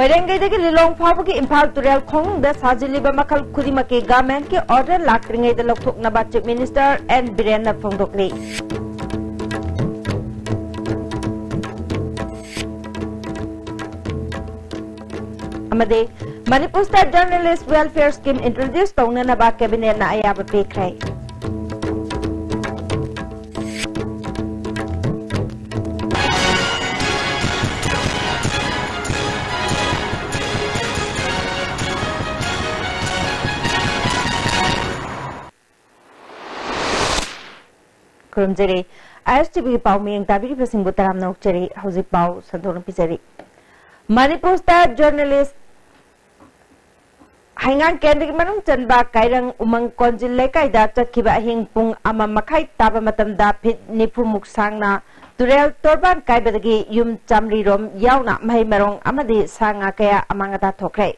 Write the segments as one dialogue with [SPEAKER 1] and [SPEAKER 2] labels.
[SPEAKER 1] Koirengay Lilong Pabaki Impal Turel Kong, the Sajiliba Makal Kudimaki Gamen ki order Lakring the Loktok Nabat Minister and Birena Fongdokli. Amade Manipur State Journalist Welfare Scheme introduced Tongna Naba Cabinet na Ayaba Pekray. Kurumjeri ISTV Pau Ming Tabiri Pasing Butaram Nokcheri Hausi Pau Santorang Pisari Manipur State Journalist Hangang Kendrick Manung Chanba Kairang Umang Konjil Lekai Da Chakiba Hing Pung Ama Makai Taba Matam Da Pit Nipu Muksangna Turel Torban Kaibadagi Yum Chamri Rom Yauna Mahi Merong Amadi Sanga Kaya Amangata Tokre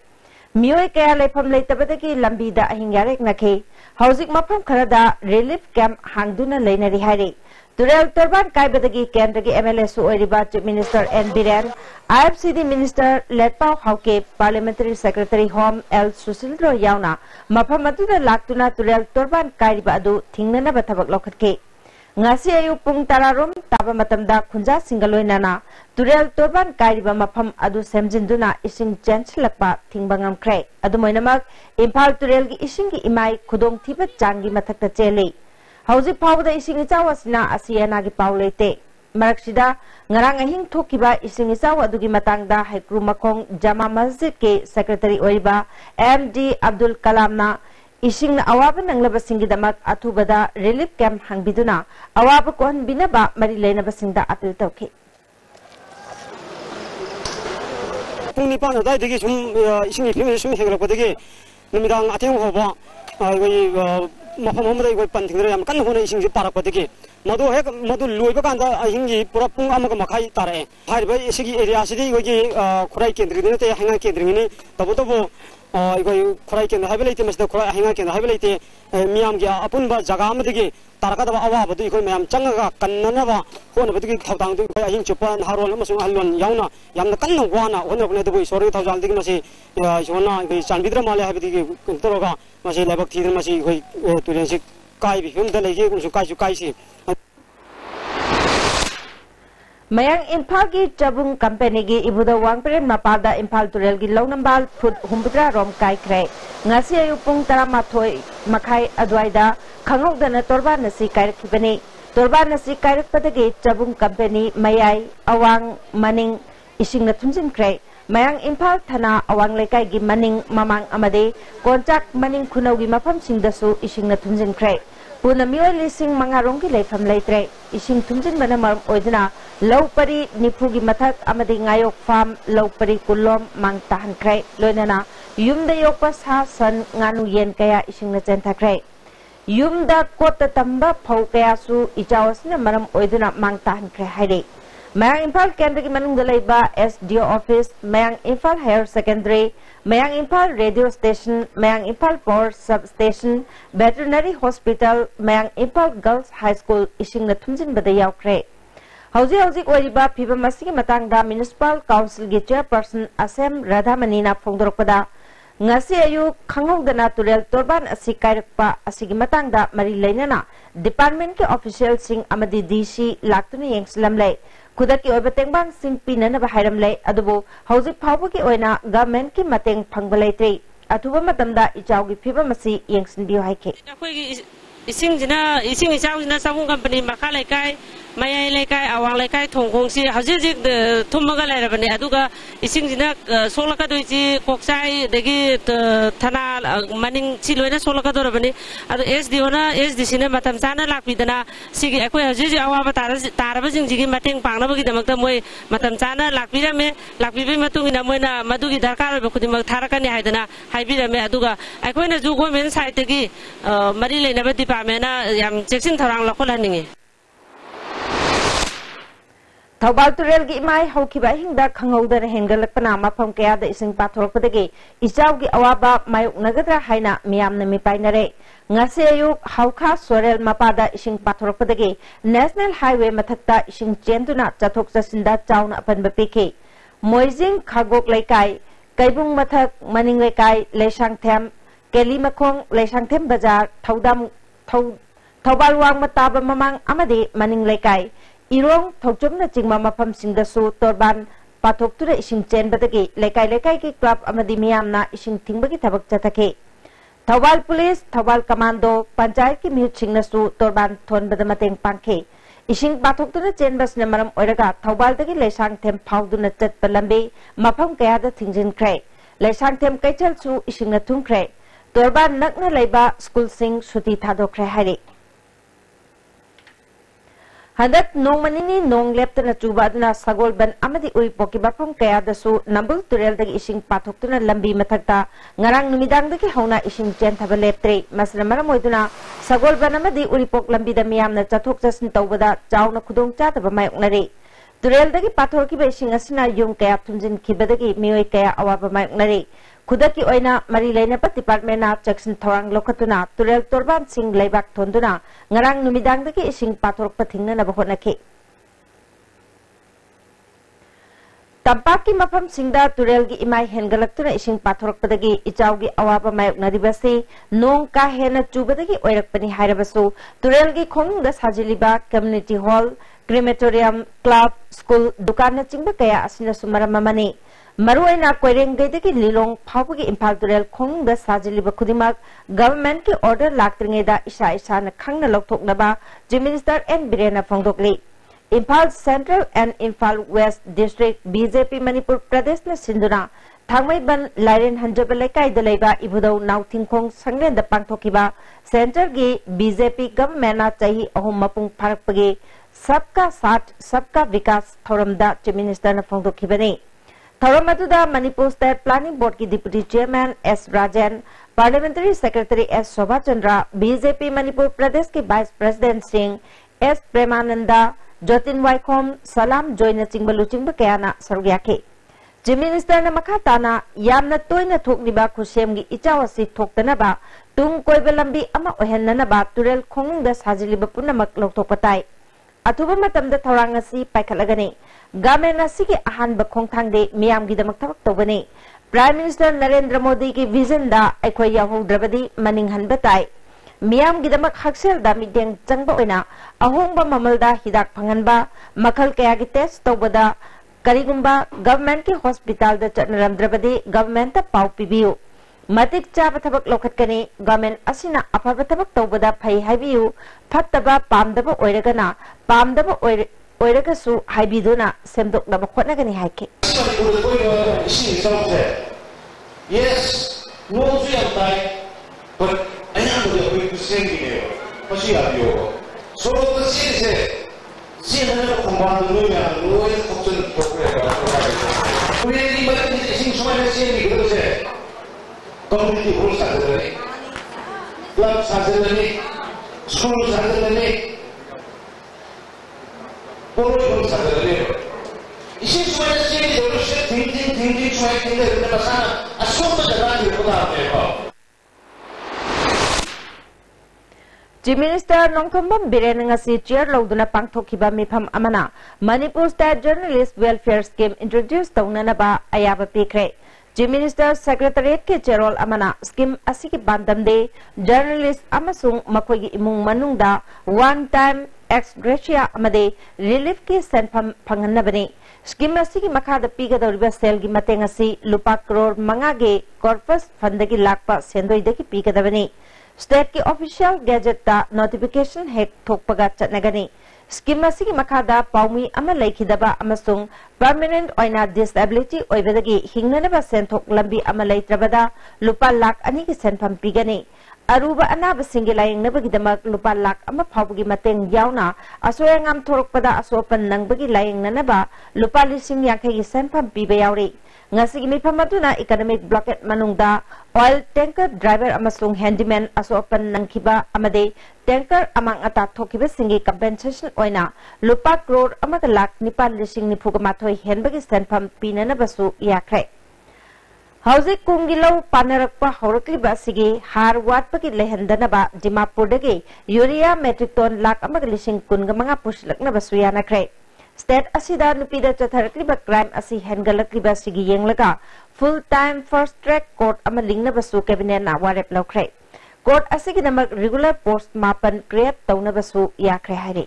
[SPEAKER 1] Mioy Kaya Lepam Letabadagi Lambida Hingarek Nake Housing Mapam Karada Relief Camp Hangduna Lainari Hari Turel Turban Kaibadagi Kendrigi MLS Oiriba Chief Minister N. Biren IFCD Minister Letpau Hauke Parliamentary Secretary Home L. Susildro Yauna Mapamatuda Laktuna Turel Turban Kairiba Adu Tingnana Batabak Lokatke Ngasi Ayu Pung Tararum Taba Matamda Kunja Singaloi Nana Turel Turban Kairiba Mapam Adu Semjinduna Ising Janchilakpa Tingbangam Kre Adumoinamak Impal Turel Gi Ising Gi Imai Kudong Tiba Jangi Matakta Cheli Hausi Pawda Ising Ichawasina Asiana Gi Paulete Maraksida Ngarang Ahing Tokiba Ising Ichawa Adugi Matangda Haikru Makong Jama Masjid Ke Secretary Oiba MD Abdul Kalamna Ising na awaban ng labasing gidamak atubada relief camp hangbiduna awaba kon binaba marilay na basingda apil tawki.
[SPEAKER 2] Pungni pa na dai digi sum ising ipim sum hegla ko digi numidang ateng ho ba goi mafam homda goi panthingre yam kan hone ising para ko digi madu hek madu loiba kanda ahingi pura pung amaga makai tare hariba isigi area sidi goi khurai kendri ne te hanga kendri ni tabo 이거 코라이켄 하벨레이트 마스다 코라 행하켄 하벨레이트 미암게 아픈바 자가암드기 따라가다 아와버도 이거 매암 짱가 간나나바 호나버도 타당도 아힌 쮸판 하롤 무슨 할론 야우나 얌나 깐나 와나 오늘보내도 보이 소리 타장되기 마시 이거나 그 잔비드라 말에 하베디 들어가 마시 레박 티들 마시 이거 두련식 까이비 흔들레게 무슨 까이시
[SPEAKER 1] Mayang Impal ki Jabung Company gi ibuda wangperen mapada Impal Turel gi Longnambal Phut Humbutra Rom Kai Kre Ngasi ayu pung taramathoi makai adwaida khangokdana torba nasi kairakibani torba nasi kairakpadagi Jabung Company Mayai Awang Maning Isingna Thunjin Kre Mayang Impal Thana Awang Lekai gi Maning Mamang Amade Konchak Maning Khunau gi mafam singdasu Isingna Thunjin Kre Puna Miyoi Lising Mangarong gi leifam leitre Ising Thunjin bana maram oidina Laupari Nipugi Matak Amadi Ngayok Farm Laupari Kulom Mang Tahan Kre Loinana Yumda Yokpa Sa San Nganu Yen Kaya Ising na Chenta Kre Yumda Kota Tamba Pau Kaya Su Ijawasna Maram Oiduna Mang Tahan Kre Hairi Mayang Impal Kendrigi Manungda Leiba SDO Office Mayang Impal Higher Secondary Mayang Impal Radio Station Mayang Impal Power Substation Veterinary Hospital Mayang Impal Girls High School Ising na Thunjin Bada Yaw Kre Hausi Oiriba Piba Masigi Matangda Municipal Council gi Chairperson Asem Radhamanina Phongdorokpada Ngasi ayu khangogdana Turel Torban asi kairakpa asigi matangda mari leinana Department ke official sing amadi DC laktuni yengslamlei Kudaki oiba tengbang sing pinana ba hairamlei adubu hausi phawba ki oina government ki mateng phangbalaitre atuba matamda ichawgi phiba masi yengsinbiyo haike
[SPEAKER 3] Ising ichawjina Sabung Company makalai kai Mayai lekai awang lekai thongkongsi hajik thumaga lairabani aduga isingjina solaka doiji koksai degi thana maning chiloina solaka dorabani adu SDO na SDC na matam chana lakpidana sigi akoi hajik awaba taraba jingjigi mateng pangnabagi damakta moi matam chana lakpirame lakpibe matungina moina madugi darkar oiba khudimak tharakani haidana haibirame aduga akoi na ju government side tegi mari leinaba department na yam cheksin thorang lakholaningi Thawbal Turel gi Imai Haukiba Hingda Khangogdana Hengalakpana Mafam Kayada Ising Pathorokpadagi Ichawgi Awaba Mayok Nagadra Haina Miyamna Mipainare Ngasi Ayuk Hauka Sorel Mapada Ising Pathorokpadagi National Highway Mathakta Ising Chenduna Chathok Chasinda Chawna Apanba Piki Moizing Khagok Laikai
[SPEAKER 1] Kaibung Mathak Maning Lekai Leishang Them Keli Makong Leishang Them Bazaar Thaudam Thaubalwang Mataba Mamang Amadi Maning Lekai Irong Thokjumna Jingma Mapam Singdasu Torban Pathok to the Ishing Chen Bataki Lekai Ki Club Amadi Miamna Ishing Tingbaki Tabak Jatake Thawal Police Thawal Commando Panchayat Ki Mihut Singnasu Torban Thon Badamateng Panke Ishing Pathok to the Chen Bas Namaram Oraga Thawal Daki Leishang Them Powduna Jet Palambe Mapam Kayada Tingjin Cray Leishang Them Kaichel Su Ishing Natung Cray Torban Nakna Leba School Sing Suti Thado Cray Hari Hadat nong manini nong lepta na chuba na sagol ban amadi uripoki bapam kaya dasu nambul turel dagi ising pathok tuna lambi mathagta ngarang numidang dagi hauna ising chen thaba leptre masna maramoy duna sagol ban amadi uripok lambi da miyam na chathok jasin tawbada chaw na khudong cha taba mayok nari turel dagi pathor ki ba ising asina yung kaya thumjin khibadagi miyoy kaya awaba mayok nari Kudaki oina mari laina pat department na Jackson Thorang lokatuna turel torban sing laibak thonduna ngarang numidang dagi ising pathorok pathingna na bahonaki Tampaki mapam singda turel gi imai hengalaktuna ising pathorok padagi ichaw gi awaba mayok naribasi nong ka hena chubadagi oirakpani hairabasu turel gi khong da sajiliba community hall crematorium club school dukan na chingba kaya asina sumaramamani Maruaina Quering Gayaki Lilong Pauki Impal Turel Kong the Sajiliba Kudimak Government ki order Laktringeda Isha Isha Kangna Loktok Naba Minister and Birena Fongdokli Impal Central and Impal West District BJP Manipur Pradesh na Sinduna Thangmai Ban Lairen Hanjabalekai Dalaiba Ibudo Now Tingkong Sangren the Pangtokiba Center gi BJP Government na Chahi Ahum Mapung Parakpagi Sabka Sat Sabka Vikas Thoramda Minister na Fongdokibani Thoramatuda Manipur State Planning Board ki Deputy Chairman S. Rajan, Parliamentary Secretary S. Shobha Chandra, BJP Manipur Pradesh ki Vice President Singh, S. Premananda, Jotin Waikhom, Salam Joyna Chingbalu Chingba Kayana Sarugyake. Chief Minister na makatana, Yamna Toyna Thokniba Kushem gi Ichawasi Thoktanaba, Tung Koiba Lambi Ama Ohenanaba, Turel Kong das Hajiliba Punamak Loktopatai. Atuba matamda Thorangasi Paikalagani. Government asigi ahan bakong thangde miyam gi damak tabak tobani Prime Minister Narendra Modi ki vision da aikoi yahu drabadi maning han batai miyam gi damak haksel da mideng changba oina ahong ba mamal da hidak phanganba makhal kaya gi test tobada karigumba government ki hospital da chatnaram drabadi government ta pau pibiu matik chaba thabak lokhat kani government asina afaba tabak tobada phai haibiu phattaba pamdaba oiragana pamdaba Oirakasu Haibiduna Semdok Naba Kwanagani Hike.
[SPEAKER 4] Yes, no but I am going to send you. So the city never combined the Luya, no option for we sing so many saying community halls are the clubs are the schools are the Puro sa dalero. Isin suara sini terus tinggi suara tinggi dari pasana. Asal berjalan di kota apa?
[SPEAKER 1] Chief Minister Nongthombam Biren ngasi chair loduna pangthokiba mifam amana Manipur State Journalist Welfare Scheme introduced taunana ba ayaba pikre. Chief Minister Secretariat ke chairol amana scheme asiki bandamde journalist amasung makoigi imung manungda one time ex gratia amade relief ki senfam phanganabani scheme asigi makhada piga doriba sel gi matengasi lupa crore mangage corpus fundagi lakpa sendoi deki piga dabani state ki official gazette ta notification hek thokpaga chatnagani scheme asigi makhada paumi ama laikhidaba amasung permanent oina disability oibadagi hingnanaba senthok lambi ama laitrabada lupa lakh ani ki senfam pigani Aruba anaba singi layang nabagidamak lupa lak ama phabugi mateng yauna asoyangam thorokpada asopan nangbagi layang nanaba lupa lising yankay senpam piba yauri ngasigi mipamaduna economic blockade manungda oil tanker driver amasung handyman asopan nangkiba amade tanker amang ata thokiba singi compensation oina lupa crore amaga lak nipal lising nipugamathoi henbagi senpam pinanabasu yakre Hauzik Kungilau Panarakpa Horakliba Sigi Har Watpaki Lehendanaba Dimapurdagi Urea metric ton lak amaglising kungamanga pushlakna basuyana kre. State Asida Nupida Chatharakliba crime asi hengalakliba Sigi Yenglaka full time first track court ama lingna basu cabinet na warep lokre court asigi namak regular post mapan create tawna basu yakre hari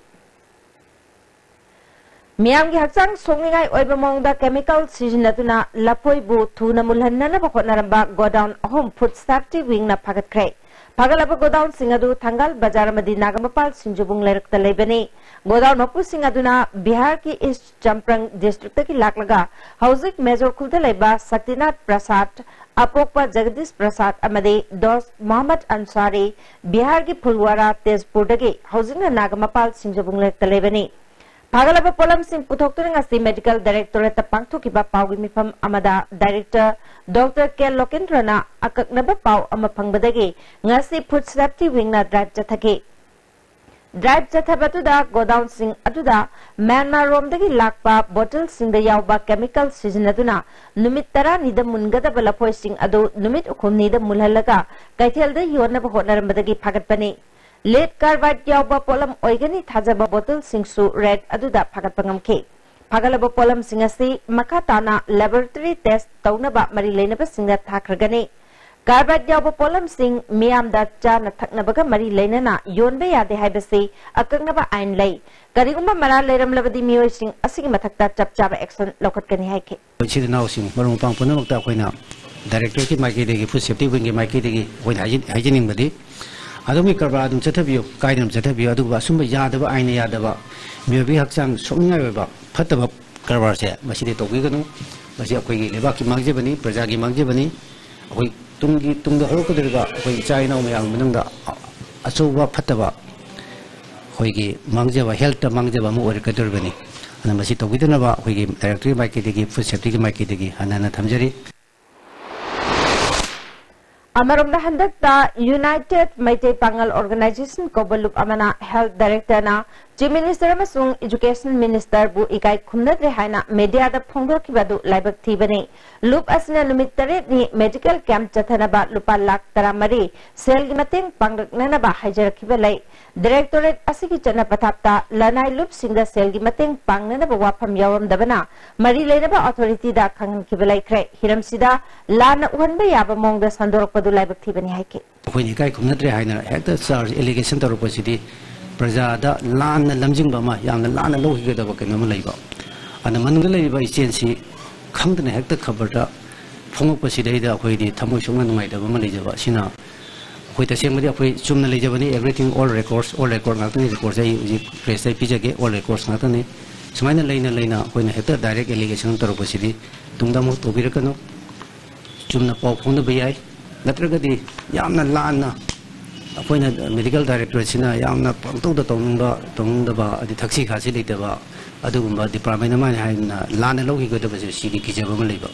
[SPEAKER 1] Miam gi hakchang songningai oiba mongda chemical sizinatuna lapoi bu thuna mulhanna na bakotnaramba godown home food safety wing na phagat kre pagalaba godown singadu thangal bazar madi nagamapal sinjubung lerakta lebani godown mapu singaduna Bihar ki East Champrang district ki laklaga hauzik major khulda leba Saktinath Prasad Apokpa Jagdish Prasad amade dos Muhammad Ansari Bihar ki Phulwara Tezpur dagi hauzingna nagamapal sinjubung lerakta lebani Pagalaba Polam Singh Puthoktur ngasi Medical Directorate pangthokiba pawgi mifam amada Director Dr. K. Lokendrana akaknaba paw ama phangbadagi ngasi food safety wing na drive jathaki drive jathabatuda godown sing aduda Myanmar romdagi lakpa bottle singda yawba chemical sizinaduna numit tara nida mungada balapoi sing adu numit ukhumnida mulhalaga kaithelda yonaba hotnarambadagi phagatpani Lead carbide yawba polam oigani thajaba bottle singsu red aduda phagatpangamke Pagalaba polam singasi makatana laboratory test taunaba mari leinaba singda thakragani carbide yawba polam sing miyamda chana thaknabaga mari leinana yonba yade haibasi akagnaba ain lei karigumba mara leiramlabadi miyoi sing asigi mathakta chapchaba action lokatkani haike
[SPEAKER 5] chidinaw sing marung pang punamakta koina director ki maiki degi food safety wing ki maiki degi koina hygienic badi Adami karba adum chathabiyo kaidam chathabiyo aduba sumba yadaba aina yadaba mebi hakchang somngai ba phataba karbar se masidi togi ganu masi akoi gi leba ki mangje bani praja gi mangje bani akoi tungda horo kodriba akoi chaina mayang manangda achuba phataba akoi gi mangje ba health ta mangje ba mu or kadur bani ana masi togi dana ba akoi gi directory maiki degi food safety gi maiki degi anana thamjari
[SPEAKER 1] Amaramda handakta United Maitei Pangal Organization Kobalup Amana Health Director na Chief Minister amasung Education Minister bu ikai khumnadre haina media da phongdokibadu laibak thibani loop asna numit tare ni medical camp chathanaba lupa lakh taramari sel gi mateng pangraknana ba haijarakhibalai Directorate asigi chana pathapta lanai loop singda sel gi mateng pangnana ba wafam yawam dabana mari leinaba authority da khangan khibalai kre hiram sida lana uhanba yaba mongda sandorokpadu laibak thibani haike
[SPEAKER 5] khoi ikai khumnadre haina hekta charge allegation taropasidi Prajada Lan Lamjing Bama, Yang Lan Lohi the Vakanama Lava. And the Mangalava agency come to the hector covered up from Pasideda, where the Tamushuman might have a Malaysia, Sina. With the same way, Chumna Lijavani, everything, all records, nothing, records, press a pijage, all records, nothing. Smina Lena, when a hector direct allegation to Rosidi, Tundamo to Viracano, Chumna Pop on the BI, Latragadi, Yamna Lana. Appointed medical director sina yamna pangtong da tongda the taxi khasi leite ba adugumba department ma haina lana logi go da ba sigi kijaba maliba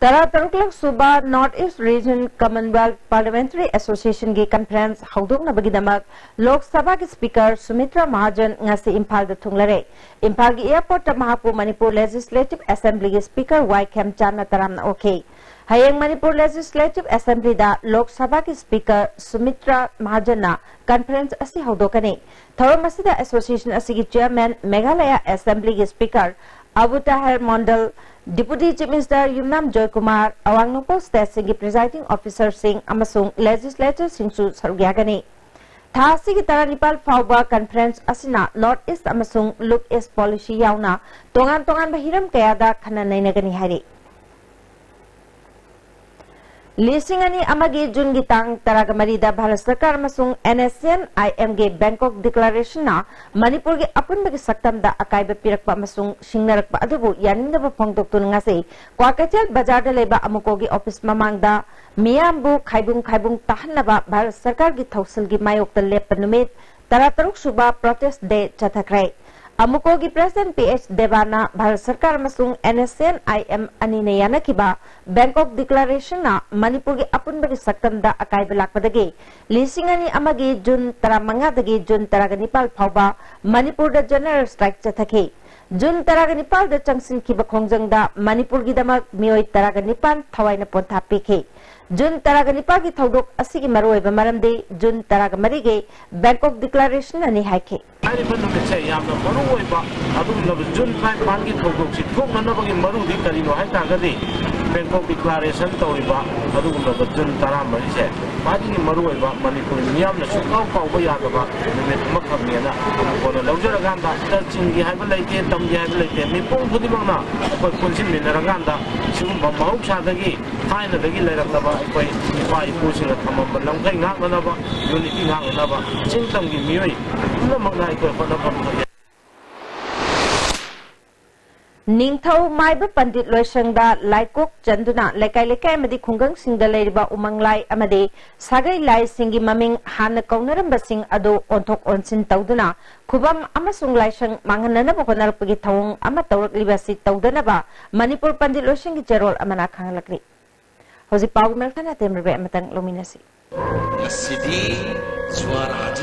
[SPEAKER 1] Tara Taruklak Suba North East Region Commonwealth Parliamentary Association gi conference haudok na bagidamak Lok Sabha ki Speaker Sumitra Mahajan ngasi Imphal da thunglare Imphal gi airport ta Mahapu Manipur Legislative Assembly gi Speaker Y Khem Chan na taram na okay Hayang Manipur Legislative Assembly da Lok Sabha ki Speaker Sumitra Mahajan na conference asi haudokani Tharam asida association asi gi chairman Meghalaya Assembly gi Speaker Abu Tahir Mondal Deputy Chief Minister Yumnam Joy Kumar Awang Nongpo State Singh Presiding Officer Singh amasung Legislator Singh su sarugyagani Thasi ki tara Nepal Fauba Conference asina North East amasung Look East Policy yauna tongan bahiram kayada khana nainagani hari Lisingani amagi Jun gitang taragamari da Bharat Sarkar amasung NSN IM ge Bangkok Declaration na Manipur ge apun bagi saktam da akaiba pirakpa amasung singnarakpa adubu yanindaba phongdoktu ngase Kwakachal Bazar da leba amuko ge office mamang da miyambu khaibung tahanaba Bharat Sarkar gi thausil gi mayok ta lep numit tarataruk suba protest day chathakrai Amuko gi President PH Devana Bharat Sarkar amasung NSN IM anine yanakiba Bangkok Declaration na Manipur gi apun bagi saktam da akaiba lakpadagi lisingani amagi Jun taramanga dagi Jun taraga Nepal phauba Manipur da general strike chathaki June Taraganipal the Changsin Kiba Kongjangda, Manipur Gidamak, Mioi Taraganipan, Tawaina Ponta Piki. June Taraganipagi Todok, Asigi Maroi Maramde, June Taragamarige, Bangkok Declaration and Hike.
[SPEAKER 6] I remember say, I'm the Maru, I don't know June Prime Bangi Togok, she took another in Maru Dictarino Haitagadi, Bangkok Declaration Toiba, I don't know June Tarama said. Fighting in Maru, Manipur, Niam, the Shukau, Bayakaba, the Makamina, for the Lojaraganda, touching the Habilate, Tom Yabilate, Nipon Pudimana, for consuming Raganda, Shumba Mauchadagi, Fine the Gila by pushing a common, but long thing not another, unity not another, Chintam give me, no more like a
[SPEAKER 1] Ningthau Maiba Pandit Loishangda, Laikok, Janduna, Lekai Madi Kungang Sing the Ladiba Umanglai Amade, Sagai Lai Singi Maming, Hana Kaunaram Basing Ado, Ontok Onsin Tauduna, Kubam Amasung Laishang, Manganana Bokonar Pugitong, Amatorak Libasi Taudanaba, Manipur Pandit Loishangi Gerol Amanakang Lakri. Hosi Pau Melkana Tembe Matang Luminasi.
[SPEAKER 7] City Swara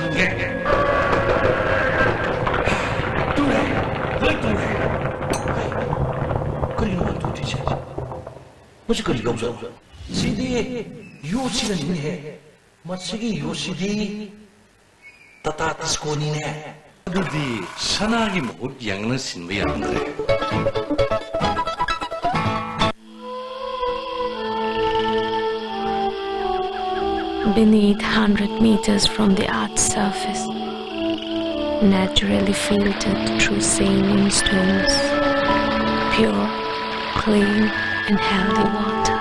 [SPEAKER 7] मुझको लिखो सीधी Yoshi नहीं है mushy Yoshi तथा तिस्कोनी ने अभी सनागी बहुत Yangon सिंबी अंदर
[SPEAKER 8] Beneath 100 meters from the Earth's surface, naturally filtered through saline stones, pure, clean and healthy water.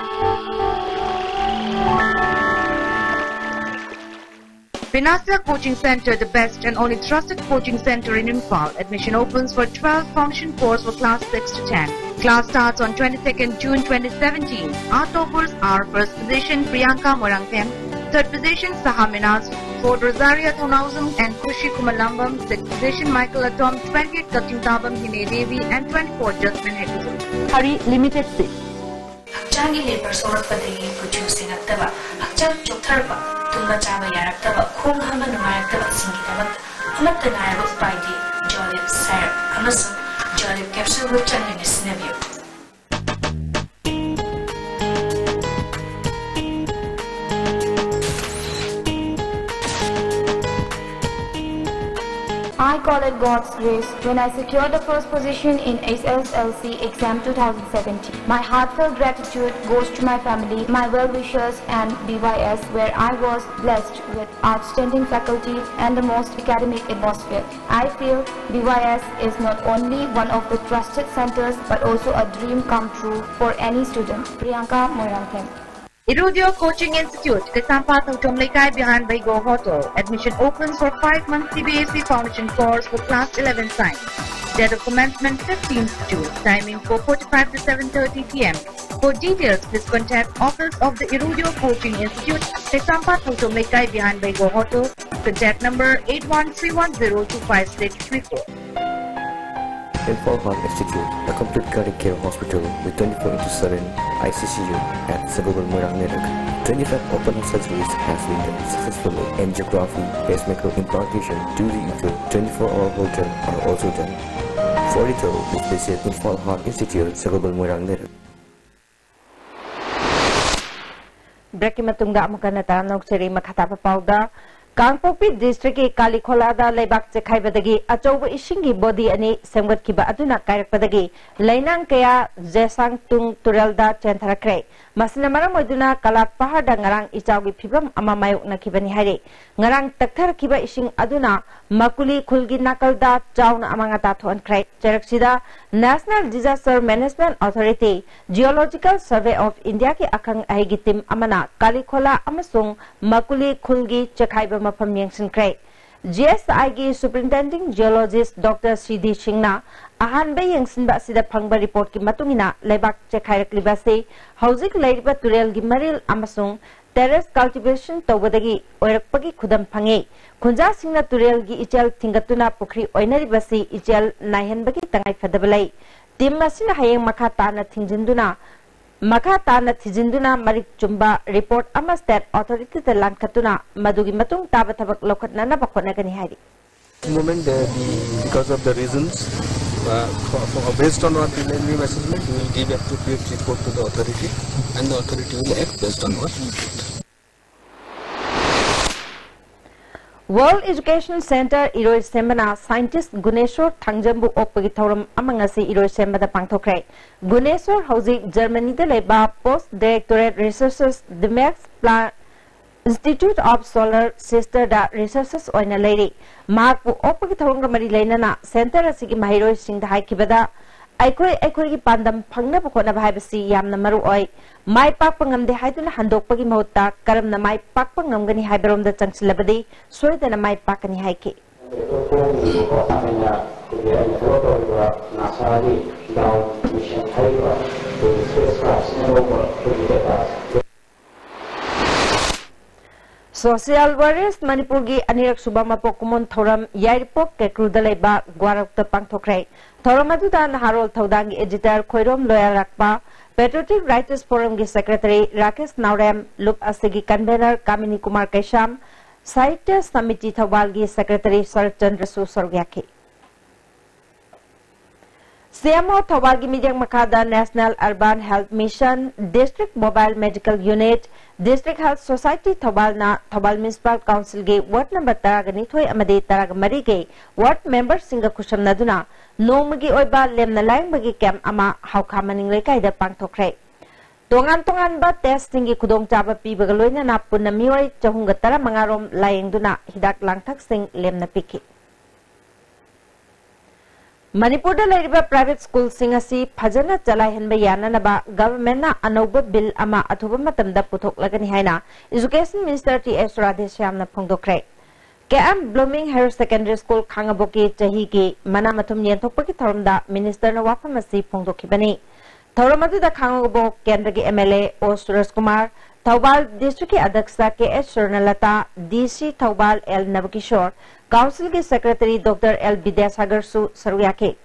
[SPEAKER 9] Pinasa Coaching Center, the best and only trusted coaching center in Imphal. Admission opens for 12 function course for class 6 to 10. Class starts on 22nd June 2017. Our toppers are first position Priyanka Morangtem, third position Saha Minas, fourth Rosaria Thonausam and Kushi Kumalambam, sixth position Michael Atom, 20th Katintabam Hine Devi and 24th Jasmine Hekuzum.
[SPEAKER 1] Hari limited seat.
[SPEAKER 10] Hakchangi labor sorakpadagi producing aktaba, hakchang choktarba, tumba chaba yaraktaba, khong hama numayaktaba singidaba, amatta nayaba upaidi, jolib syrup, amasu jolib capsule with changi nisnabyo.
[SPEAKER 11] I call it God's grace when I secured the first position in SSLC exam 2017. My heartfelt gratitude goes to my family, my well-wishers and BYS, where I was blessed with outstanding faculty and the most academic atmosphere. I feel BYS is not only one of the trusted centers but also a dream come true for any student. Priyanka Morangtem.
[SPEAKER 9] Irudio Coaching Institute, Kasampa Thutomlekai behind Baigo Hotel. Admission opens for 5-month CBSE Foundation course for class 11 science. Date of commencement 15th June. Timing 4:45 to 7:30 p.m. For details, please contact Office of the Irudio Coaching Institute, Kasampa Thutomlekai behind Baigo Hotel. Contact number 8131025634.
[SPEAKER 12] Imphal Heart Institute, a complete cardiac care hospital with 24/7 ICCU at Suburban Murang Nerak. 25 open surgeries has been done successfully. Angiography, pacemaker implantation, to the ether, 24-hour Holter are also done. For detail, please visit Imphal Heart Institute, Suburban Murang Nerak.
[SPEAKER 1] Break matungda amukan natanong siri makatapa pauda. Kangpopi district ki Kalikholada leibak chekhai badagi achouba isingi body ani semgat kiba aduna kairak badagi lainang kaya jesang tung turelda chentharakre masina maram oiduna kala pahada ngarang ichaugi phibam ama mayok nakibani haire ngarang takthar kiba ising aduna makuli khulgi nakalda chauna amanga ta thon krai cheraksida National Disaster Management Authority Geological Survey of India ki akang aigi team amana Kalikhola amasung makuli khulgi chekhai mafam yengsin krai GSI gi Superintending Geologist Dr. Sridhi Singna ahanba yengsin ba sida phangba report ki matungina lebak chekhairak libase hauzik leiba turel gi maril amasung terrace cultivation tawbadagi oirakpagi khudam phange khunja singna turel gi ichal thingatuna pukhri oinari basi ichal naihanbagi tangai fadabalai tim masina hayeng makha tana thingjinduna Makata na Tijinduna Marik Chumba report ama state authority the Lankatuna Madugi Matung Tabatabak Lokat Nana Bakona Gani Hari.
[SPEAKER 13] Moment because of the reasons Based on what preliminary assessment, we will give appropriate report to the authority, and the authority will act based on what report.
[SPEAKER 1] World Education Center Iroi Sembana scientist Guneshwar Thangjambu Opagi Thoram amangasi Iroi Sembada pangthokre. Guneshwar Housing Germany de leba Post Directorate Researches the Max Plan Institute of Solar Sister da Researches oina lady. Mark Opagi Thoram Mari Lenana Center Asigi Mahiroi Sing the Haikibada. Aikoi pandam phangna bukona bhaibasi yamna maru oi mai pak pangam de haiduna handok pagi mahutta karam na mai pak pangam gani haibarom da changsilabadi soidana mai pakani haiki Social Warriors Manipur gi anirak subama pokumon thoram yairpok ke krudaleba gwarakta pangthokrai thoram aduda naharol thodang editor khoirom loya rakpa Patriotic Writers Forum gi secretary Rakesh Naurem Lup Asigi convener Kamini Kumar Kaisham Sahitya Samiti Thawal gi secretary Sarat Chandra Susorgyaki CMO Thawal gi Midyang Makada National Urban Health Mission District Mobile Medical Unit District Health Society Thawal na Thawal Municipal Council ge ward number taragani thoi amade taragamari ge ward members singa kusham naduna nomagi oiba lemna laing bagi camp ama hauka maning lekai da pangthokre tongan ba testing gi kudong chaba pi bagaloina na punna mioi chahunga tara mangarom laing duna hidak langthak sing lemna piki Manipur da leriba private school singasi phajana chalai henba yananaba government na anoba bill ama athuba matamda puthok lagani haina education minister T.S. Radheshyam na phongdokre KM Blooming Higher Secondary School Khangaboki chahi ki mana mathum yenthokpa ki thoramda minister na wafam asi phongdokhibani thoramadu da Khangabo kendra ki MLA O Suresh Kumar Thawbal district ki adhyaksha K.H. Swarnalata DC Thawbal L Navkishore Council के Secretary Dr. L. Vidyasagar Su Saruyake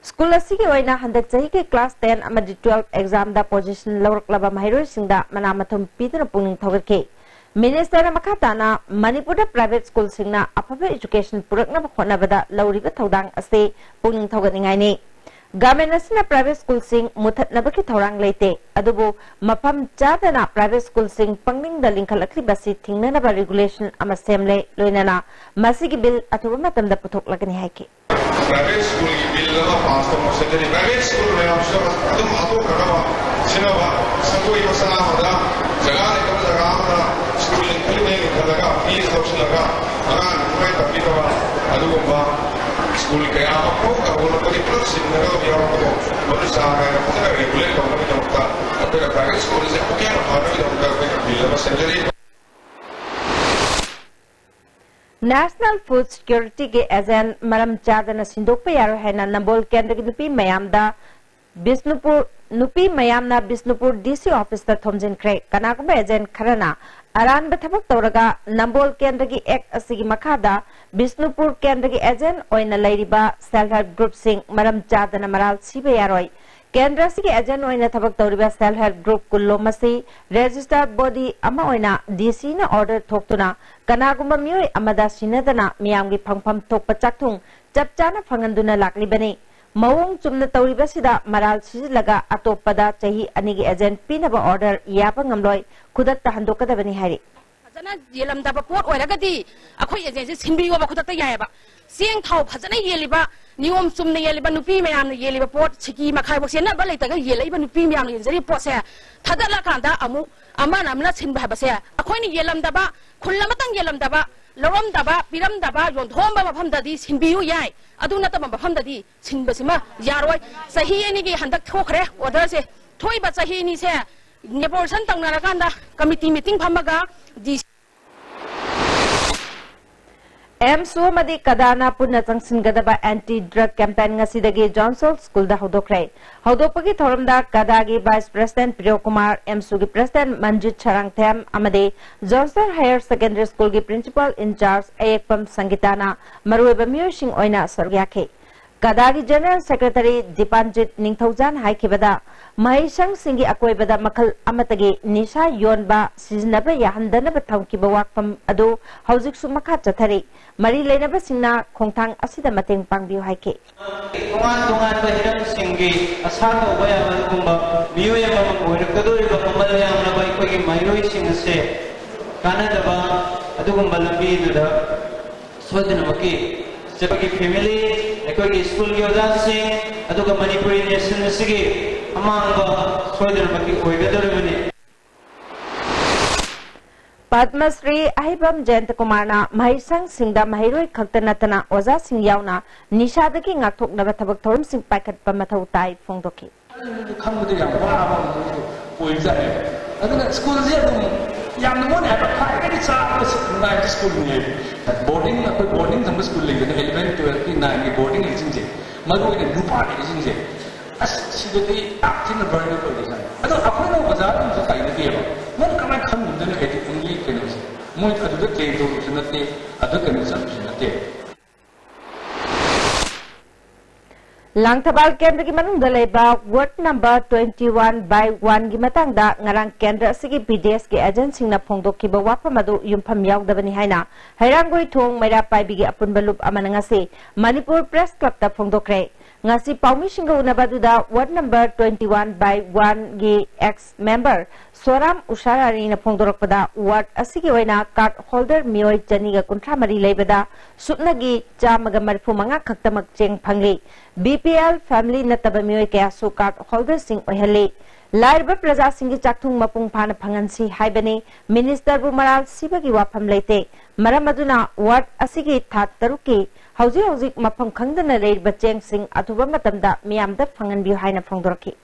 [SPEAKER 1] School asigi oina handak chahi ke class 10 amadi 12 exam da position lawraklaba mahiroi singda manamathum pidana pungning thogarke Minister makatana Manipur da private school singna aphaba education purakna khonabada lawriba thodang ase pungning thoganingai ni Government asina private school sing muthatnaba ki thorang leite adubu mafam chadana private school sing pangning da lingkhalakri basi thingnana ba regulation ama semle loinana masigi bill athuba matamda puthok lagani haike
[SPEAKER 14] private school ki bill la pass to secretary private school me amsha adum ato karawa sinaba sagoi masala hoda jaga ne kam jaga ma school lingkhali ne lingkhalaga fees option laga agan pura tapitawa adugumba school kaya ako karoon ko ito sinero biar ako baru sana kita regular kalau kita minta tapi private school itu oke apa kita minta bila sendiri
[SPEAKER 1] National Food Security ke agent maram chadana sindok pe yaro hai na nambol kendra ki nupi mayam da Bisnupur nupi mayam na Bisnupur DC office ta thomjin kre kana ko agent kharana aran bathabak tawraga nambol kendra ki act asigi makhada Bisnupur kendra ki agent oina lairiba self help group sing maram chadana maral sibe yaroi kendra sigi agent oina thabak tawriba self help group kullo masi registered body ama oina DC na order thoktuna kana gumba mioi amada sinadana miyamgi phangpham thokpa chakthung chapchana phanganduna laklibani Mawung chumna tawriba sida maral silaga atopada chahi anigi agent pinaba order yapa ngamloi khudat ta handokadabani hari
[SPEAKER 15] Phajana yelamda ba pot oiragadi akhoi agent sinbiyo ba khudat ta yaiba sieng thau phajana yeliba niom chumna yeliba nupi mayam yeliba pot chiki makhai bok sena ba leitaga yeliba nupi mayam yenzari pot se thadala kanda amu amana amna sinba ba se akhoi ni yelamda ba khullamatang yelamda ba Lorom daba, piram daba, yon thomba mafam dadi sinbiyu yai. Adu nata mafam dadi sinbasima yaroi. Sahi ni ki handak thokre order se. Thoi ba sahi ni se. Nepal san tang narakanda committee meeting phamaga di
[SPEAKER 1] Suamadi Kadana Puna Tangsingadaba anti-drug campaign ngasidagi Johnson School da hodokre. Hodopagi thoramda Kadagi Vice President Priyo Kumar, Sugi President Manjit Charangthem Amade, Johnson Higher Secondary School gi Principal in Charge Ayekpam Sangitana, Marueba Miyosing Oina Sargyake. Kadagi General Secretary Dipanjit Ningthaujan Haikibada Mahisang Singi Akoibada Makal Amatagi Nisha Yonba Siznaba Yahandanaba Tamkiba Wakpam Ado Hauzik Sumaka Chatari Mari Lenaba Sina Kongtang Asida Mateng Pangbiu Haike
[SPEAKER 16] Tungan Bahiram Singi Asano Baya Kumba Miuya Kaduri Bakamaya Nabai Mairoi Singase Kanadaba Adukumbalambi the Swadinamaki Sepaki family, Ekoi school Yodansi, Aduka Manipuri Nation Sigi, Amanga, Swadinamaki Oigadurvini.
[SPEAKER 1] Padma Sri Ahibam Jayanthakumarna Mahisang Singda Mahiroi Khaktanatana Oza Singyauna Nishadaki Ngakthok Nabatabak Thorum Sing Pakat Pamathau Tai Phongdoki
[SPEAKER 7] Khangbude yang waba oizare aduna school je yang namo ne ba khai ka cha na school ni boarding na koi boarding tham school le 11 12 ki 9 ki boarding le jing je maru ne dupa le jing je as sidati actin burn ko le sa ado apna no bazar ni kai ne ke ba mon kamai kham mun ne ke only ke ne mo adu de ke do sunate adu ke ne sa sunate
[SPEAKER 1] Langtabal Kendra ki manungda leba ward number 21 by 1 gi matangda ngarang Kendra sigi BDS ki agent singna phongdok ki bawa madu yumpham yaudabani haina hairangoi thong maira paibi gi apun balup amana ngasi Manipur Press Club ta phongdokre ngasi paumi singa unabaduda ward number 21 by 1 gi ex member Soram Usharari na phongdorokpada ward asigi oina card holder mioi chani ga kuntra mari lebada supnagi chamaga marfu manga khaktamak cheng phangli BPL family nataba mioi kaya su card holder sing ohali Lairba Praja Singi Chakthung Mapung Phana Phangansi haibani Minister bu Maral Sibagi wafam leite Maramaduna ward asigi that taruki hauji mafam khangdana leirba cheng sing athuba matamda miyamda phangan bi haina phongdorki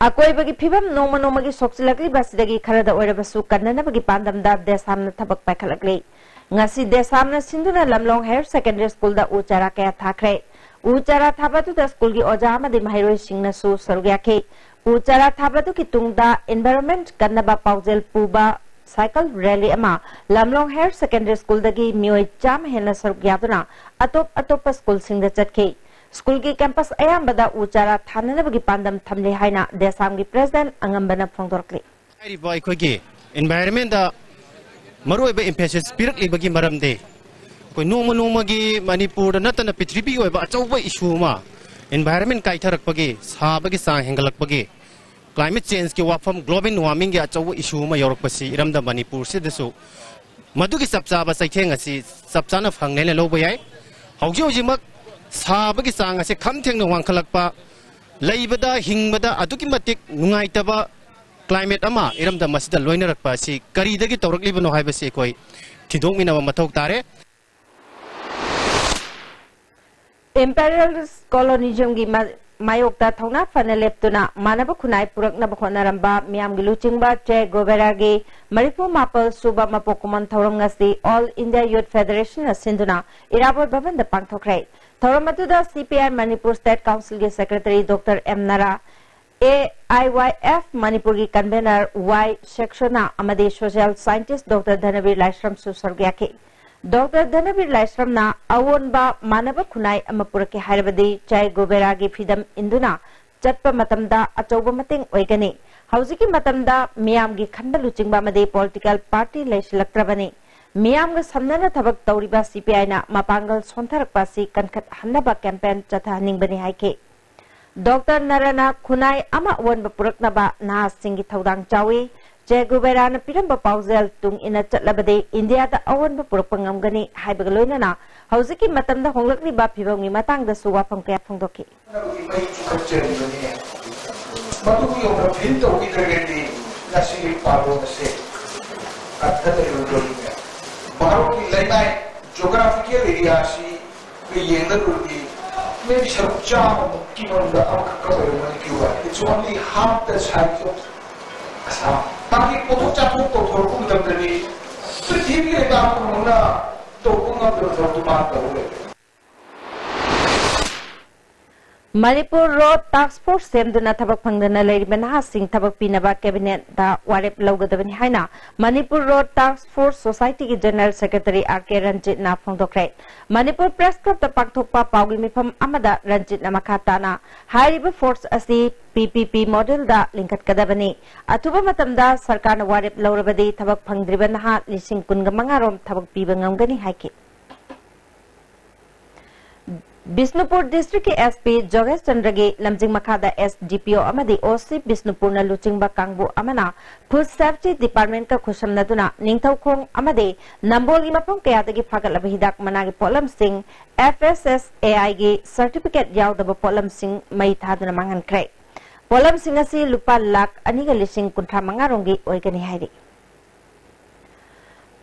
[SPEAKER 1] Akoibagi phibam noma nomagi soksilagli basidagi kharada oirabasu kannanabagi pandamda desamna thabak paikhalakli ngasi desamna sinduna lamlong higher secondary school da uchara kaya thakre uchara thabatu da school gi oja amadi mahiroi singna su sarugya ke uchara thabatu ki tungda environment kannaba paujel puba cycle rally ama lamlong higher secondary school dagi mioi cham hena sarugya duna atop school singda chatke School ki campus ayam bada uchara thana bagi pandam thamle haina desam gi president angambana phongdorkli
[SPEAKER 17] ai boy ko gi environment da maroi ba emphasis spirit li bagi maram de ko noma gi Manipur da natana Prithvi oi ba achauba issue ma environment kai tharak bagi sa bagi sa hengalak bagi climate change ki wafam global warming gi achauba issue ma yorok pasi iram da Manipur se desu madu gi sapcha ba saitheng asi sapcha na phangne le lo bayai hauji mak Sabagi sang ase kamtheng no wangkhalakpa leibada hingbada aduki matik nungaitaba climate ama iramda masida loinarakpa si karidagi tawrakliba no haibase koi thidongmina mathok tare
[SPEAKER 1] Imperial colonialism gi mayokta thongna fanaleptuna manaba khunai purakna bakhonaramba miyam gi luchingba che goberagi Maripu Mapal Suba Mapokuman Thorongasi All India Youth Federation Sinduna Irabor Bhavan da pangthokrai Thoramatuda CPI Manipur State Council ki Secretary Dr. M. Nara AIYF Manipur ki Convener Y. Shekshona Amade Social Scientist Dr. Dhanavir Laishram Susargyake Dr. Dhanavir Laishram na Awonba Manaba Kunai Amapurake Harabadi Chai Goberagi Freedom Induna Chatpa Matamda Achauba Mating Oigani Hausiki Matamda Miyam gi Khanba Luchingba Made Political Party Laishlakrabani Miyam ga samnana thabak tawriba CPI na mapangal sontharak pasi kankhat hannaba campaign chathaning bani haike Dr. Narana Khunai ama wonba puraknaba na singi thaudang chawi je guberana piramba pauzel tung ina chatlabade India da awonba purakpangam gani haibaga loinana hausiki matamda honglakri ba phibamgi matang da suwa phangkya phangdoki
[SPEAKER 4] Matu yo na pinto ki tragedi nasi paro se atta de Baru ki lainai geographical area si we yenga kurdi maybe sharcha kinonda amka mani kiwa it's only half the size of Assam taki potok chapu to thorku mudamdani prithvi ke ta kuna to kunga to thorku ma to
[SPEAKER 1] Manipur Road Task Force semduna thabak phangdana leiriba nahasing thabak pinaba cabinet da warep laugadabani haina Manipur Road Task Force Society ki General Secretary RK Ranjit na phongdokre Manipur Press Club da pakthokpa paugi mifam amada Ranjit na makhatana hairiba force asi PPP model da lingkat kadabani atuba matamda sarkar na warep laurabadi thabak phangdriba naha lising kunga mangarom thabak piba ngamgani haiki Bisnupur District SP Jogesh Chandragi Lamjing Makhada SDPO Amadi OC Bisnupur na Luchingba Kangbu Amana Food Safety Department ka khusham naduna Ningthau Khong Amadi Namboli Mapong Kayadagi Phagatlaба Hidak Managi Polam Singh FSSAI gi certificate yaudaba Polam Singh mai thaduna mangankre Polam Singh asi lupa lakh aniga lising kuntha mangarongi oigani hairi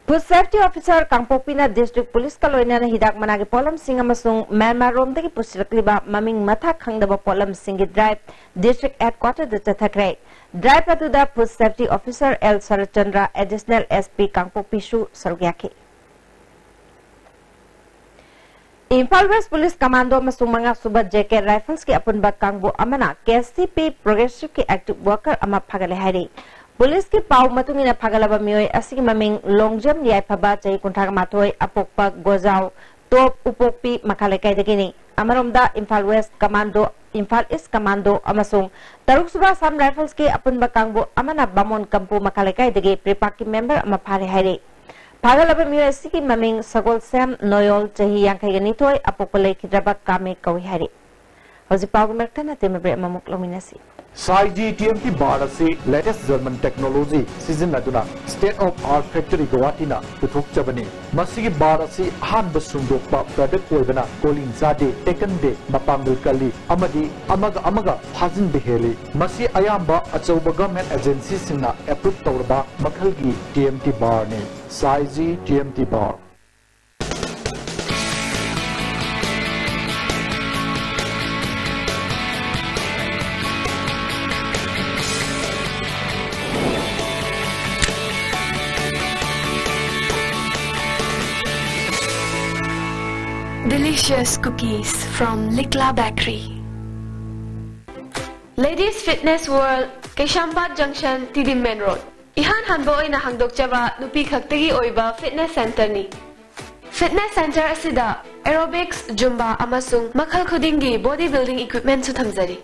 [SPEAKER 1] Food Safety Officer Kangpokpina District Police Kaloina na hidak managi Polam Singh amasung Myanmar romdagi pusirakliba maming matha khangdaba Polam Singh gi drive District Headquarters da chathakre drive atuda Food Safety Officer L Sarachandra Additional SP Kangpokpishu sargyaki Imphal West Police Commando amasung mga suba JK Rifles ki apunba Kangbu amana KCP Progressive ki active worker ama phagale hari Police ki pau matungina phagalaba mioi asigi maming longjam yai phaba chai kunthaga mathoi apokpa gojau top upokpi makhalekai dagini amaromda Imphal West Commando Imphal East Commando amasung taruk suba Sam Rifles ki apunba kangbu amana bamon kampu makhalekai dagi prepaki member ama phare hairi phagalaba mioi asigi maming Sagol Sam Noyol chahi yangkai gani thoi apokpalai khidraba kame kawi hairi hoji pau mertana temebre mamuk lominasi
[SPEAKER 18] Saiji TMT bar se latest German technology season aduna state of art factory Guwahati na puthok chabani masigi bar se han basundokpa product oibana calling zade taken de mapangul kali amadi amaga thajin beheli masi ayamba achauba government agency singna approve tawrba makhalgi TMT bar ne Saiji TMT bar
[SPEAKER 8] Delicious cookies from Likla Bakery. Ladies Fitness World, Keshambat Junction, Tidim Main Road. Ihan hanbo oina hangdok chaba nupi khaktagi oiba fitness center ni. Fitness center asida aerobics, zumba amasung makhal khudingi bodybuilding equipment su thamjari.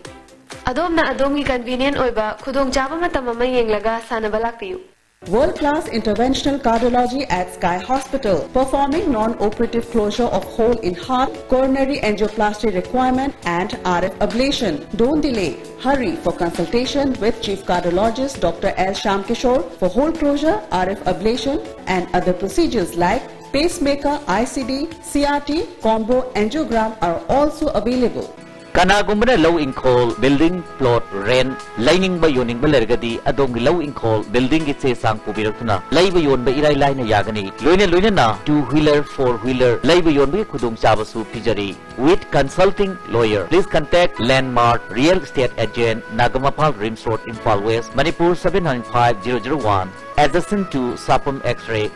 [SPEAKER 8] Adomna adomgi convenient oiba khudong chaba matam ama yenglaga sanaba lakpiyu.
[SPEAKER 19] World-class interventional cardiology at Sky Hospital, performing non-operative closure of hole in heart, coronary angioplasty requirement and RF ablation. Don't delay. Hurry for consultation with Chief Cardiologist Dr. L. Shamkishore for hole closure, RF ablation and other procedures like pacemaker, ICD, CRT, combo angiogram are also available.
[SPEAKER 20] Kanagumana low incall building plot rent lining by yoning balergadi adongi low incall building it says sang pubiratuna laiba yon ba irai line yagani loina na 2-wheeler 4-wheeler laiba yon ba khudung chabasu pijari with consulting lawyer. Please contact Landmark Real Estate Agent Nagamapal Rims Road Imphal West Manipur 795001 adjacent to Sapum X-ray.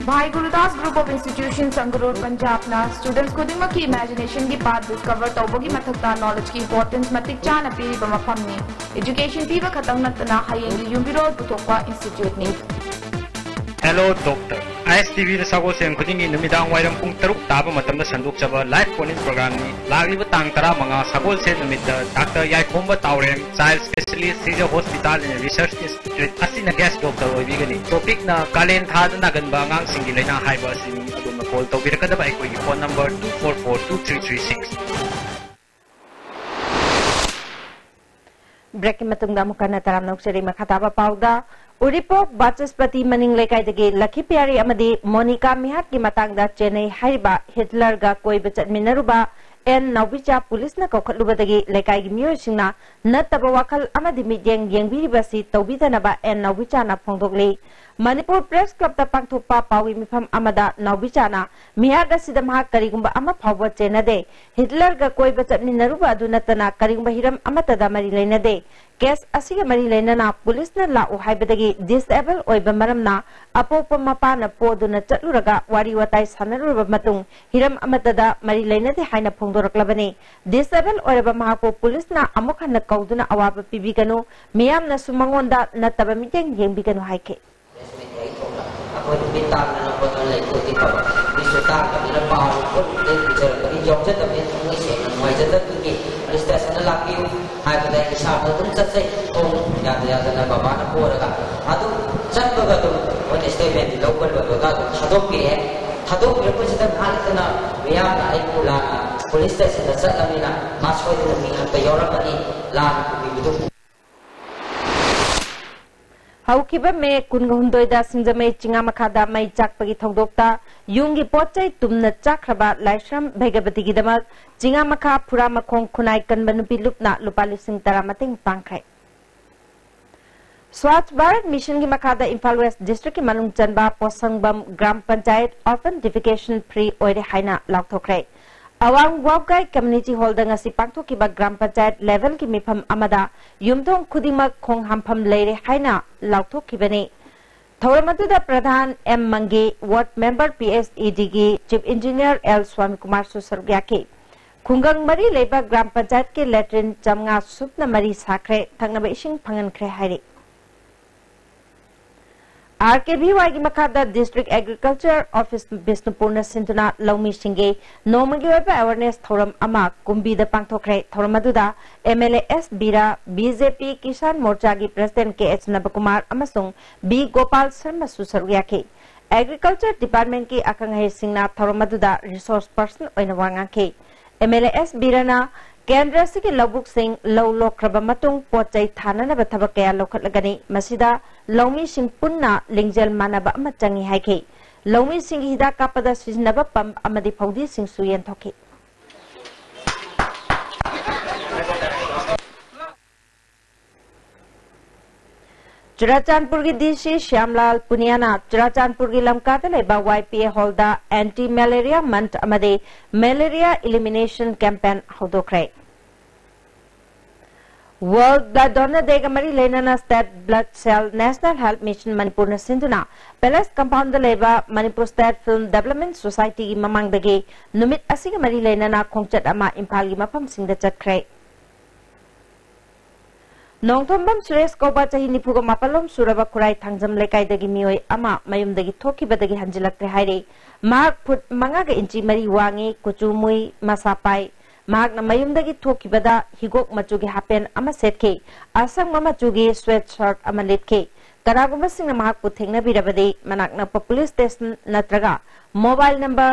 [SPEAKER 11] Bhai Gurudas Group of Institutions Sangrur Punjab na students khudima ki imagination ki path discover tawbogi mathakta knowledge ki importance matik chana piri ba mafam ni education piba khatang natna hayeng yumbiro puthokwa institute ni
[SPEAKER 21] Hello doctor ISTV da sago sem khudingi numidang wairam pung taruk taba matamda sanduk chaba live phone program ni lagriba tang tara manga sagol se numidda Dr. Yaikhomba Taurem child specialist Caesar Hospital and Research Institute asina guest doctor oibigani topic na kalen thada naganba angang singi laina haiba asini aduna call tawbirakadaba aikoi phone number 2442336
[SPEAKER 1] Break matungda mukana taram nokseri makhataba pauda Uripok Bachaspati Maning Lekai dagi Lakhi Pyari amadi Monica Mihat ki matangda Chennai haiba Hitler ga koi bachat minaruba एन नौबिचा police न कौखलुबदगी लेकाई गी मियोसिंगना नत्तब वाखल अमदि मिजेंग येंगबिरिबसी तौबिदनबा N नौबिचा ना फोंदोगले Manipur press club ता पांगथोपा पावी मिफम अमदा नौबिचा ना मियाग असिदा महाक करिगुंबा अमा फावबा चेनदे Hitler गा कोइबा चटमिनरुबा अदु नत्तना करिगुंबा हिरम अमतदा मरि लेनदे केस असिगा मरि लेनना पुलिस न लाउ हाइबदगी डिसेबल ओइबा मरमना अपोप मपाना पोदुना चटलुरगा वारी वताई सानरुबा मतुंग हिरम अमतदा मरि लेनदे हाइना फोंदोरक्लबने डिसेबल ओइबा महाको पुलिस ना अमुखन कौदुना अवाब पिबिगनु मियामना सुमंगोंदा नत्तबा मिटेंग येंबिगनु हाइके हौकिबा में कुनगहुंदोइदा सिंजमे चिंगा मखादा मई चाकपगी थौदोक्ता युंगी पोचै तुमना चाखरबा लाइश्रम भैगबती दमक चिंगा मखा फुरा मखों खुनाई कनबा नुपी लुपना लुपा लिसिंग तरा मतिंग पांखै स्वच्छ भारत मिशन की मखादा इम्फाल वेस्ट डिस्ट्रिक्ट की Manung Chanba Posangbam gram panchayat open defecation free ओइरे हाइना लाउथोखरै अवांग वावगाई कम्युनिटी हॉल दंगसी पांगथोकिबा ग्राम पंचायत लेवल की मिफम अमदा युमथोंग खुदिमक खोंग हामफम लेरे हाइना लाउथोकिबने थौरमदुदा pradhan M Mange ward member PSED की chief engineer L Swami Kumar सुसरग्याके खुंगंग मरी लेबा ग्राम पंचायत के लेट्रिन चमगा सुपना मरी साखरे थंगनबा इसिंग फंगनख्रे हाइरे आरकेबीवाई की मखादा डिस्ट्रिक्ट एग्रीकल्चर ऑफिस बिष्णुपुर सिंधुना लौमी सिंगे नोमगी ओइबा अवेयरनेस थौरम अमा कुंबीदा पांगथोखरे थौरम अदुदा MLA S Bira BJP Kisan Morcha की प्रेसिडेंट के एच नबकुमार अमसुंग बी गोपाल शर्मा सुसरुयाके एग्रीकल्चर डिपार्टमेंट की अखंगहे सिंगना थौरम अदुदा रिसोर्स पर्सन ओइना वांगाके एमएलए एस बीराना केंद्र से लौबुक सिंह लौ लोख्रब मतुंग पोचै थाननब थबक कया लौखटलगनी मसिदा लौमी सिंह पुन्ना लिंगजल मानब अमा चंगी हाइखे लौमी सिंह हिदा कापदा सिजनब पम अमदि फौदी सिंह सुयन थोके चुराचांदपुर की डीसी श्यामलाल पुनियाना चुराचांदपुर की लमकाता लेबा वाईपीए हॉलदा एंटी मलेरिया मंथ अमदे मलेरिया एलिमिनेशन कैंपेन हौदोखरे वर्ल्ड ब्लड डोनर डे का मरी लेना state blood cell national health mission Manipur न सिंधुना पैलेस कंपाउंड लेबा Manipur state film development society की ममांगदगे नुमित असिग मरी लेना खोंगचट अमा इम्फाल की मफम सिंगदा चटख्रे नोंथोंबम सुरेश कौबा चाही निफुग मापलोम सुरबा खुराई थांजम लेकाइदगी मियोय अमा मयुमदगी थोकिबदगी हंजिलक्रे हाइरे मार्क फुट मंगागा इंची मरी वांगे कुचुमुई मसापाई मार्क मयुमदगी थोकिबदा हिगोक मचुगे हापेन अमा सेटके असंग मचुगे स्वेट शर्ट अमा लेटके कनागुंबा सिंग मार्क पु थेंगनबिरबदे मनाकना पुलिस स्टेशन नत्रगा मोबाइल नंबर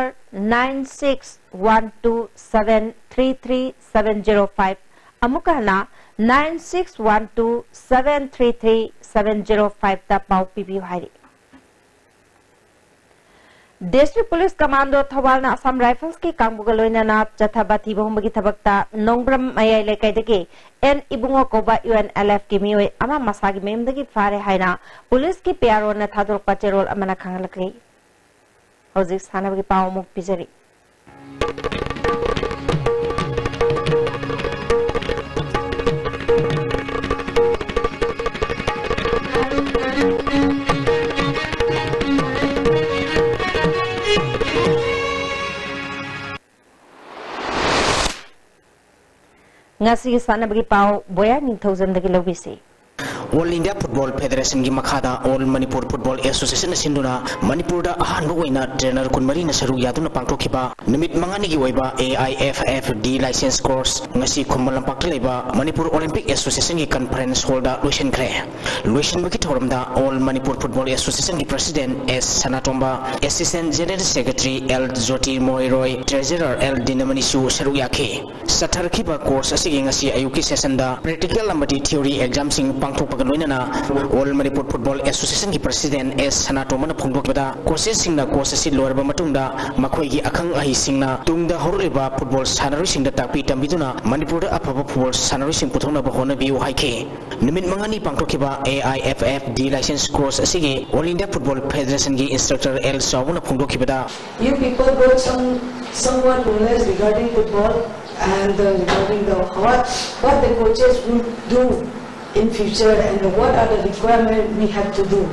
[SPEAKER 1] 9612733705 अमुकहना 9612733705 ता पाउ पीबीयू हाइरे डिस्ट्रिक्ट पुलिस कमांडो थवालना असम राइफल्स की कांगबुगलोइना चथाबाथी बहुमगी थबक्ता नोंग्रम मयाई लेकाइदगे एन इबुंगो कोबा यूएनएलएफ की मियोय अमा मसागी मेमदगी फारे हाइना पुलिस की पियारो न थादोरपा चेरोल अमना खांगलक्रे हौजिक सानबगी पाउ मुक पिजरी ngasi sanabagi pau boya ning thousand dagi lobisi
[SPEAKER 2] All India Football Federation की मखादा All Manipur Football Association सिंधुना Manipur दा अहानबो ओइना ट्रेनर कुनमरी न सरुक यादुना पांगथोखिबा निमित मंगानी की ओइबा AIFFD लाइसेंस कोर्स ngasi खुमल लंपाक लेबा मणिपुर ओलंपिक एसोसिएशन की कॉन्फ्रेंस हॉल दा लोशन खरे लोशन बकी थोरमदा All Manipur Football Association की president S Sanatomba assistant general secretary L Jyoti मोइरोय ट्रेजरर एल दिनमनिसु सरुक याखे सथरखिबा कोर्स असि ngasi ayuki session da practical amadi theory exam sing पांगथोक loinana All Manipur Football Association ki President S Sanatomana phongdokbada coaches singna course asi lorba matungda makhoi gi akhang ahi singna tungda horliba football sanari singda takpi tambiduna Manipur da apaba football sanari sing puthongna ba hona biu haike nimit mangani pangtokhiba AIFF D license course asigi All India Football Federation gi instructor L Sawuna phongdokhibada.
[SPEAKER 3] You people got somewhat knowledge regarding football and regarding what the coaches will do in future and what are the requirements we have to do.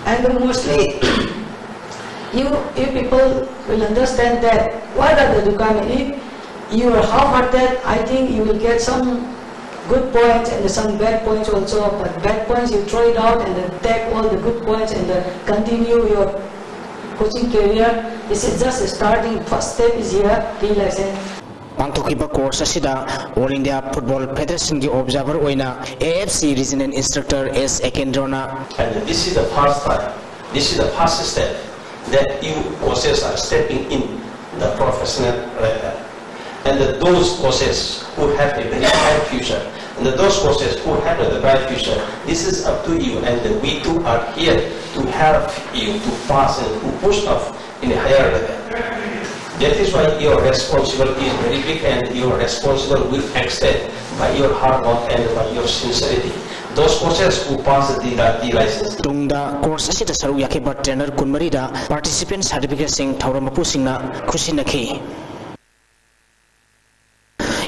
[SPEAKER 3] And mostly you people will understand that what are the requirements. If you are half-hearted, I think you will get some good points and some bad points also, but bad points you throw it out and then take all the good points and continue your coaching career. This is just a starting. First step is here, D-license.
[SPEAKER 2] Pangtokhiba course asida All India Football Federation ki observer oina AFC regional instructor S Ekendrona.
[SPEAKER 22] And this is the first time, this is the first step that you coaches are stepping in the professional level. And those coaches who have a very bright future, and those coaches who have a bright future, this is up to you, and we too are here to help you to pass and to push up in a higher level. That is why your responsibility is very big, and your responsibility will extend by your hard work and by your sincerity. Those coaches who pass the license.
[SPEAKER 2] Tungda course asida saru yakiba trainer kunmarida participant certificate sing thaurampu singna khusinaki.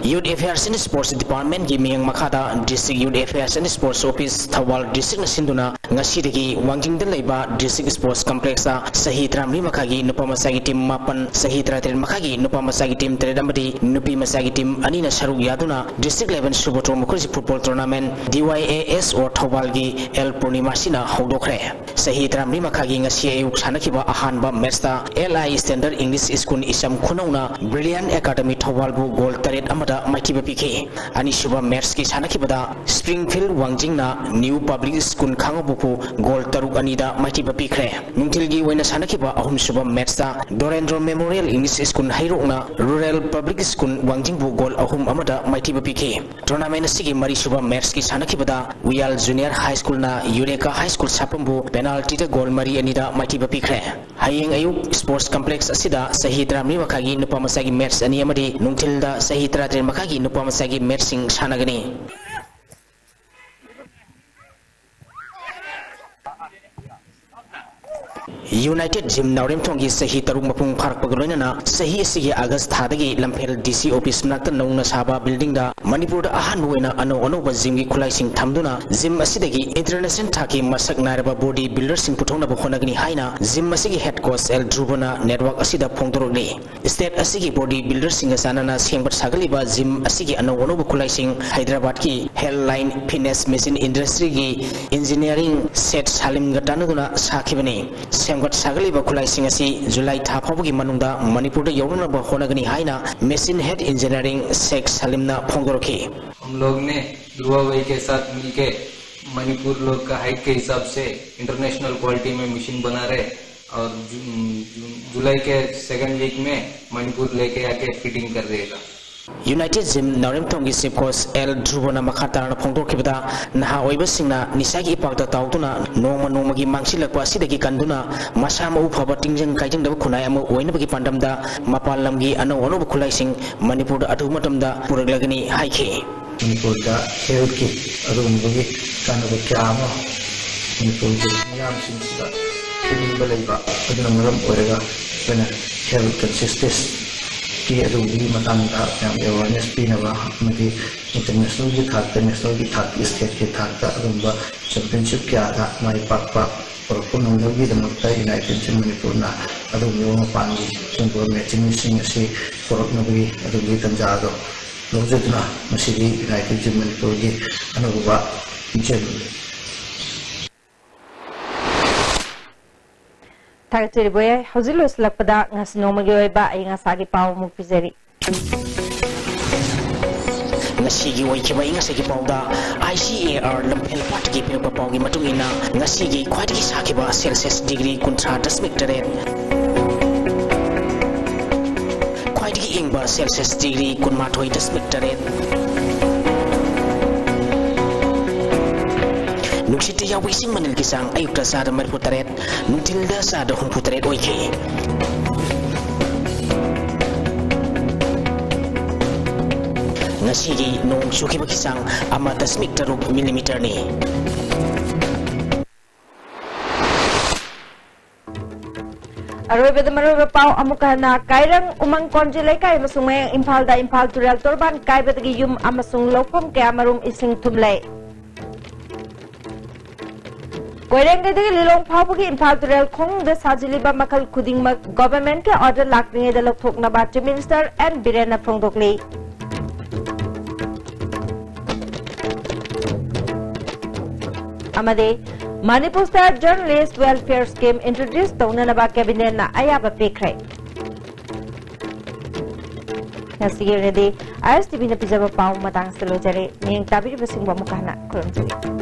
[SPEAKER 2] Youth Affairs and Sports Department gi miyang makada District Youth Affairs and Sports Office Thawal District na sinduna ngasidagi wangjing da laiba District Sports Complex a sahi tramri makagi nupa masagi team mapan sahi tratin makagi nupa masagi team tredamadi nupi masagi team anina saru yaduna District 11 Suboto Mukhurji Football Tournament DYAS or Thawal gi El Purnima sina hawdokre sahi tramri makagi ngasi ayuk sanakiba ahanba match ta LI Standard English School Isam Khunauna Brilliant Academy Thawal bu goal taret amada Maikiba PK Ani Shuba Mers ki Sanakibada Springfield Wangjingna New Public School Kangobupu Goal Taruk Anida Maikiba Pikre Nungtilgi Wena Sanakiba Ahum Shuba Mersta Dorendro Memorial English School Hairokna Rural Public School Wangjingbu Goal Ahum Amada Maikiba PK Tournament Sigi Mari Shuba Mers ki Sanakibada Wial Junior High School na Eureka High School Sapambu Penalty the Goal Mari Anida Maikiba Pikre Hayeng Ayuk Sports Complex Asida Sahitra Miwakagi Nupamasagi Mers Ani Amadi Nungtilda Sahitra makagi nupa masagi mersing sanagani. United Gym Naurim Tongi Sahi Taruk Mapung Park Pagloina Sahi Sigi August Hadagi Lampel DC Office Nakta Nona Saba Building da Manipur Ahanwena Ano Onoba Zimgi Kulaising Tamduna Zim Asidagi International Taki Masak Naraba Body Builders in Putona Bohonagni Haina Zim Masigi Head Coach El Drubana Network Asida Pongtorogni State Asigi Body Builders in Sanana Simbat Sagaliba Zim Asigi Ano Onoba Kulaising Hyderabad Ki Hellline Fitness Machine Industry Gi Engineering Set Salim Gatanaguna Sakibani Semgat Sagali Bakulai Singasi, July Tapogi Manunda, Manipur Yoruna Bahonagani Haina, Machine Head Engineering, Sex Salimna Pongoroki.
[SPEAKER 23] हम लोग ने ध्रुवाई के साथ मिलके मणिपुर लोग का height के हिसाब से इंटरनेशनल क्वालिटी में मशीन बना रहे और जुलाई के सेकंड वीक में मणिपुर लेके आके फिटिंग कर देगा.
[SPEAKER 2] United Gym Naurim Tongi Sip Coach El Drubana Makatana Pongokibada Naha Oibasina Nisagi Pakta Tautuna Noma Nomagi Mangsila Pasidaki Kanduna Masama Upabating Kajang the Kunayama Wenabaki Pandamda Mapalamgi Ano Ono Kulaising Manipur Atumatamda Puragani Haiki
[SPEAKER 24] Manipur Helki Arumbugi Kanabakama Manipur Yam Sinsida Baleba Adunamaram Orega when health consistent की अरुवी Matanga awareness पीनवा मदी international की थाक national की थाक state की थाक अरुंबा championship के आधा माई पाक और पुनोंदगी दमकता यूनाइटेड जिम मणिपुर ना अरुवी पानी सिंगल मैचिंग सिंग से कोरकनबी अरुवी तंजादो लोजतना मसीदी यूनाइटेड जिम मणिपुर की अनुभव gym
[SPEAKER 1] Tartiri boy, Hosilos Lapada, Nasnomagoba, and Asagi Pau Mupizeri.
[SPEAKER 2] Nasigi Wakiba Ingasaki Pauda, ICAR Lampel Pataki Papogi Matumina, Nasigi Quati Sakiba, Celsius degree contra Dasmictare. Quati Ingba, Celsius degree Kunmatoi Dasmictare. Nuksita yawi sing manil kisang ayukta sada mariputaret, nuntilda sada humputaret oike. Ngasigi nung suki makisang 4.3 ni.
[SPEAKER 1] Aroy bedamaroy pau amuka na kairang umang konjilay kay masumay Imphal da Imphal Tural Torban kay betagi yum amasung lopom kay amarum ising tumlay. Koirang kay dagi lilong pau pagi Imphal Tural kong de sajiliba makal kuding mag government ke order lakringe de lokthok na ba Chief Minister and Birena Prongdokli. Amade Manipur State Journalist Welfare Scheme introduced tauna na ba cabinet na ayaba pekray. Nasigir na di, ayos TV na pijama pao matang sa lojare, niyang tabi basing ba mukha na kulong